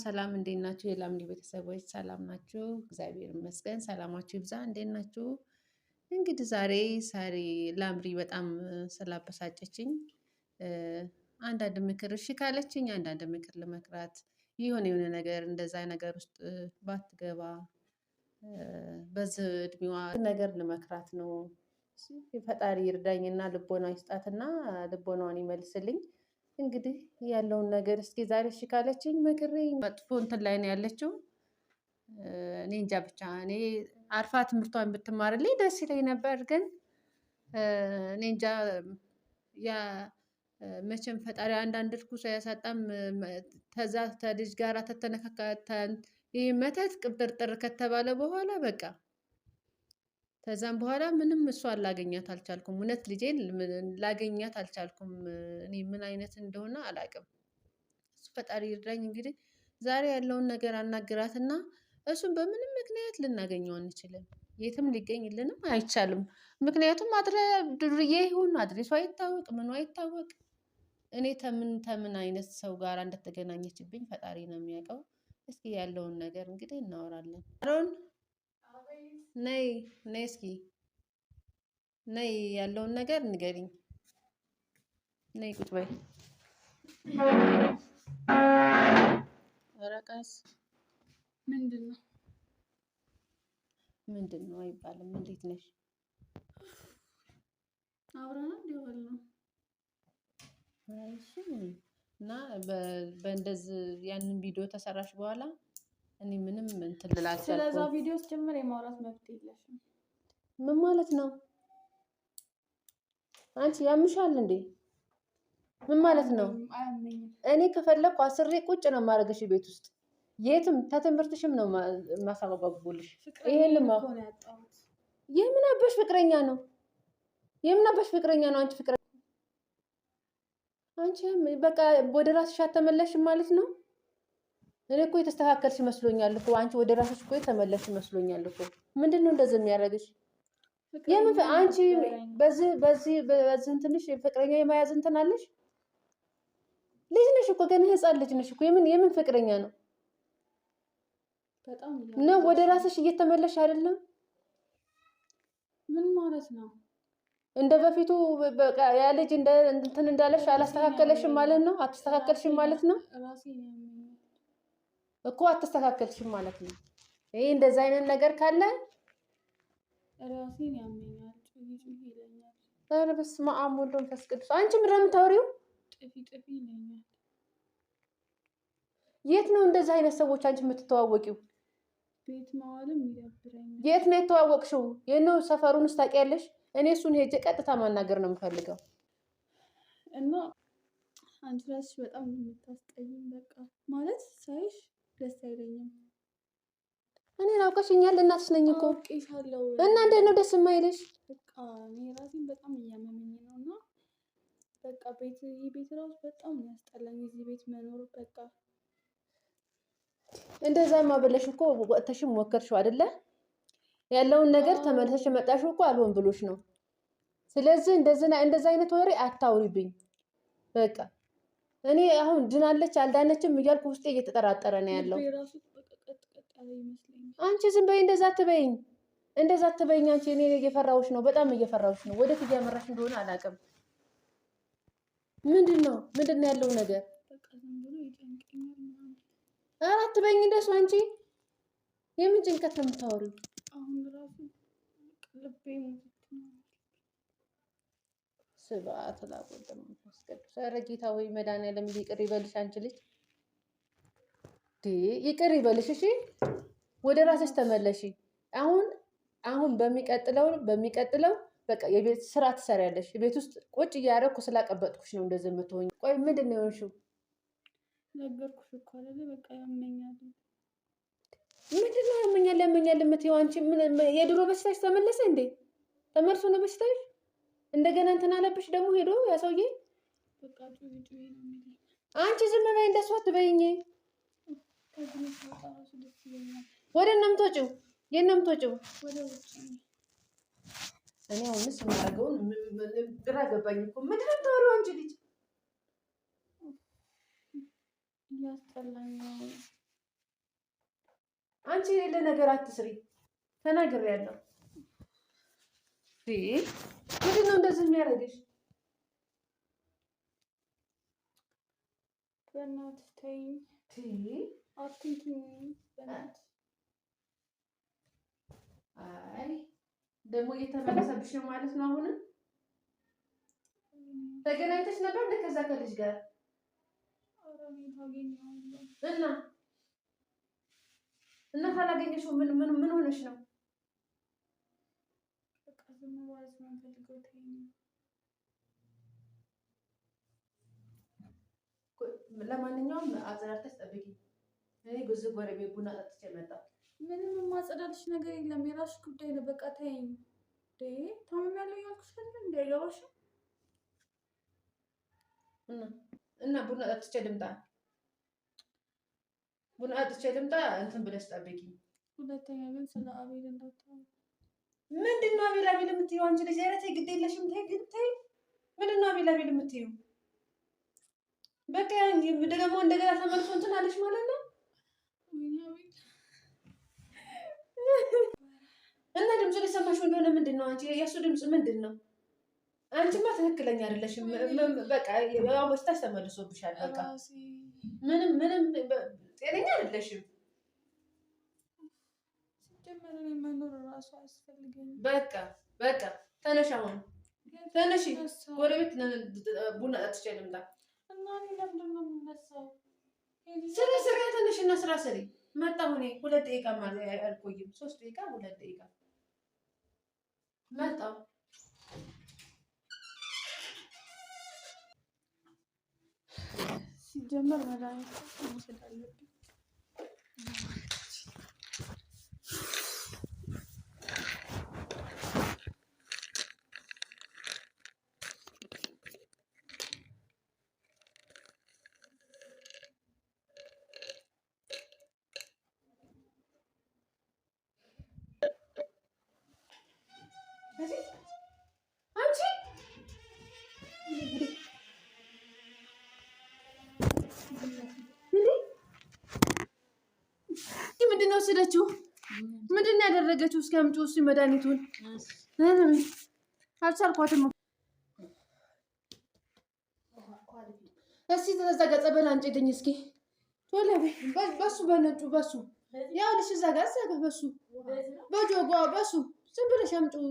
ሰላም እንዴት ናችሁ? የላምዲ ቤተሰቦች ሰላም ናችሁ? እግዚአብሔር ይመስገን። ሰላማችሁ ይብዛ። እንዴት ናችሁ? እንግዲህ ዛሬ ላምሪ በጣም ስላበሳጨችኝ አንዳንድ ምክር እሺ ካለችኝ አንዳንድ ምክር ልመክራት የሆነ ነገር እንደዛ ነገር ውስጥ ባትገባ በዚህ እድሜዋ ነገር ልመክራት ነው። ፈጣሪ ይርዳኝና ልቦና ይስጣትና ልቦናዋን ይመልስልኝ። እንግዲህ ያለውን ነገር እስኪ ዛሬ እሺ ካለችኝ መክሬ መጥፎ እንትን ላይ ነው ያለችው። እኔ እንጃ ብቻ እኔ አርፋ ትምህርቷን ብትማርልኝ ደስ ይለኝ ነበር። ግን እኔ እንጃ ያ መቼም ፈጣሪ አንዳንድ እርኩስ አያሳጣም። ተዛ ተልጅ ጋር ተተነካካተን ይህ መተት ቅብጥርጥር ከተባለ በኋላ በቃ ከዛም በኋላ ምንም እሷን ላገኛት አልቻልኩም። እውነት ልጄን ላገኛት አልቻልኩም። እኔ ምን አይነት እንደሆነ አላውቅም። እሱ ፈጣሪ ይርዳኝ። እንግዲህ ዛሬ ያለውን ነገር አናግራትና እሱን በምንም ምክንያት ልናገኘው አንችልም። የትም ሊገኝልንም አይቻልም። ምክንያቱም ዱርዬ ይሁን አድሬሷ አይታወቅ ምኑ አይታወቅ። እኔ ተምን አይነት ሰው ጋር እንደተገናኘችብኝ ፈጣሪ ነው የሚያውቀው። እስኪ ያለውን ነገር እንግዲህ እናወራለን። አሮን ነይ እስኪ ነይ ያለውን ነገር ንገሪኝ። ነይ ቁጭ በይ። ረቀስ ምንድን ነው አይባልም። እንዴት ነሽ? አብረን እንዲወል ነው። እሺ እና በእንደዚህ ያንን ቪዲዮ ተሰራሽ በኋላ እኔ ምንም እንትን ልላችሁ ስለዛ ቪዲዮ ጀምር የማውራት መብት የለሽም። ምን ማለት ነው? አንቺ ያምሻል እንዴ? ምን ማለት ነው? እኔ ከፈለኩ አስሬ ቁጭ ነው የማደርግሽ ቤት ውስጥ የትም ተትምህርትሽም ነው ማሳባባቡልሽ። ይሄንማ የምን አባሽ ፍቅረኛ ነው? የምን አባሽ ፍቅረኛ ነው? አንቺ በቃ ወደ ራስሽ አትመለሽም ማለት ነው። እኔ እኮ የተስተካከልሽ መስሎኛል እኮ። አንቺ ወደ ራስሽ እኮ የተመለስሽ መስሎኛል እኮ። ምንድነው እንደዚህ የሚያደርግሽ? የምን አንቺ በዚህ እንትንሽ ፍቅረኛ የመያዝ እንትን አለሽ? ልጅ ነሽ እኮ ገና ህፃን ልጅ ነሽ እኮ። የምን ፍቅረኛ ነው? በጣም ነው ወደ ራስሽ እየተመለሽ አይደለም? ምን ማለት ነው? እንደ በፊቱ በቃ ያ ልጅ እንትን እንዳለሽ አላስተካከለሽም ማለት ነው? አትስተካከልሽም ማለት ነው እኮ። አትስተካከልሽም ማለት ነው። ይሄ እንደዛ አይነት ነገር ካለ ራሴን ያመኛል፣ ጭዊ ይለኛል። ኧረ በስመ አብ ወወልድ ወመንፈስ ቅዱስ። አንቺ ምንድን ነው የምታወሪው? ጥፊ ይለኛል። የት ነው እንደዚህ አይነት ሰዎች አንቺ የምትተዋወቂው? ቤት መዋልም ይደብረኛል። የት ነው የተዋወቅሽው? የት ነው? ሰፈሩንስ ታውቂያለሽ? እኔ እሱን ሄጄ ቀጥታ ማናገር ነው የምፈልገው። እና አንቺ ራስሽ በጣም የምታስጠይኝ። በቃ ማለት ሳይሽ ደስ አይለኝም። እኔን አውቀሽኛል? እናትሽ ነኝ እኮ አውቄሻለሁ። እና እንዴት ነው ደስ የማይልሽ? በቃ እኔ ራሴን በጣም እያመመኝ ነው። እና በቃ ይህ ቤት ራሱ በጣም ያስጠላኝ። እዚህ ቤት መኖር በቃ እንደዛማ ብለሽ እኮ ወጥተሽም ሞከርሽው አይደለ? ያለውን ነገር ተመልሰሽ መጣሽው እኮ አልሆን ብሎሽ ነው። ስለዚህ እንደዛ አይነት ወሬ አታውሪብኝ። በቃ እኔ አሁን ድናለች አልዳነችም እያልኩ ውስጤ እየተጠራጠረ ነው ያለው። አንቺ ዝም በይ፣ እንደዛ አትበይኝ። አንቺ እኔ እየፈራሁሽ ነው፣ በጣም እየፈራሁሽ ነው። ወዴት እያመራሽ እንደሆነ አላውቅም። ምንድን ነው ያለው ነገር? ኧረ አትበይኝ እንደሱ። አንቺ የምን ጭንቀት ነው የምታወሪው? አሁን ራሱ ልቤ ስብዓት ላቆደም ማስቀደስ። ኧረ ጌታ ወይ መድኃኒዓለም ይቅር ይበልሽ። አንቺ ልጅ ይቅር ይበልሽ። እሺ ወደ ራስሽ ተመለሺ። አሁን በሚቀጥለው በቃ የቤት ስራ ትሰሪያለሽ። ቤት ውስጥ ቁጭ እያደረኩ ስላቀበጥኩሽ ነው እንደዚህ የምትሆኝ። ቆይ ምንድን ነው የሆንሽው? ነገርኩሽ እኮ አይደለ? በቃ ያመኛል። ምንድን ነው ያመኛል የምትይው አንቺ? የድሮ በሽታሽ ተመለሰ እንዴ? ተመልሶ ነው በሽታሽ? እንደገና እንትን አለብሽ ደግሞ ሄዶ ያ ሰውዬ። በቃ ጭዊ ነው የሚለኝ። አንቺ ዝም በይ፣ እንደሱ አትበይኝ። ወደ እነ የምትወጪው የት ነው የምትወጪው? ወደ ውጭ። እኔ አሁንስ የማደርገውን ግራ ገባኝ እኮ። ምንድን ነው የምታወሪው አንቺ ልጅ? እያስጠላኝ ነው። አንቺ የሌለ ነገር አትስሪ። ተናግሬያለሁ። ምንድን ነው እንደዚህ የሚያደርግሽ? በእናትሽ ተይኝ። አትንኪኝ በእናትሽ። አይ ደግሞ እየተመለሰብሽ ነው ማለት ነው። አሁንም ተገናኝተሽ ነበር እንደ ከዛ ከልጅ ጋር እና ካላገኘሽው ምን ሆነሽ ነው? ለማንኛውም አጽናርተሽ ጠብቂ። እኔ ጉዝ ጎረቤት ቡና ጠጥቼ መጣሁ። ምንም የማጸዳልሽ ነገር የለም። የራስሽ ጉዳይ ነው። በቃ ተይኝ። ታምሜያለሁ እያልኩሽ አይደል? እንዳይገባሽ እና ቡና ጠጥቼ ልምጣ። ቡና ጠጥቼ ልምጣ እንትን ብለሽ ጠብቂ። ሁለተኛ ግን ስለ አቤል እንዳታወሪ። ምንድን ነው አቤል አቤል የምትይው? አንቺ ልጅ ኧረ ተይ፣ ግድ የለሽም። ተይ ግን ተይ። ምንድን ነው አቤል አቤል የምትይው? በቃ ደግሞ እንደገና ተመልሶ እንትን አለሽ ማለት ነው። እና ድምፁ ሊሰማሽው እንደሆነ ምንድን ነው አንቺ? የእሱ ድምፅ ምንድን ነው? አንቺማ ትክክለኛ አይደለሽም። በቃ ያው በሽታሽ ተመልሶብሻል። በቃ ምንም ጤነኛ አይደለሽም። ሲጀመር እኔ መኖር እራሱ አያስፈልገኝም። በቃ ተነሽ፣ አሁን ተነሽ። ጎረቤት ቡና ጠጥቼ ልምጣ። እና እኔ ለምንድን ነው የምነሳው? ስራ ተነሽ እና ስራ ስሪ። መጣሁ እኔ 2 ደቂቃ ማለት አልቆይም። 3 ደቂቃ 2 ደቂቃ መጣሁ። ሲጀመር መድኃኒት መውሰድ አለብኝ። ምንድን ነው ወሰደችው? ምንድን ነው ያደረገችው? እስኪ አምጪው እስኪ መድኃኒቱን። አልቻልኳትም። እስኪ ተዘጋ ጸበል አንጭልኝ እስኪ ቶሎ በይ። በሱ በነጩ በሱ ያው ልሽ እዛ ጋር በሱ በጆጓ በሱ ዝም ብለሽ አምጪው።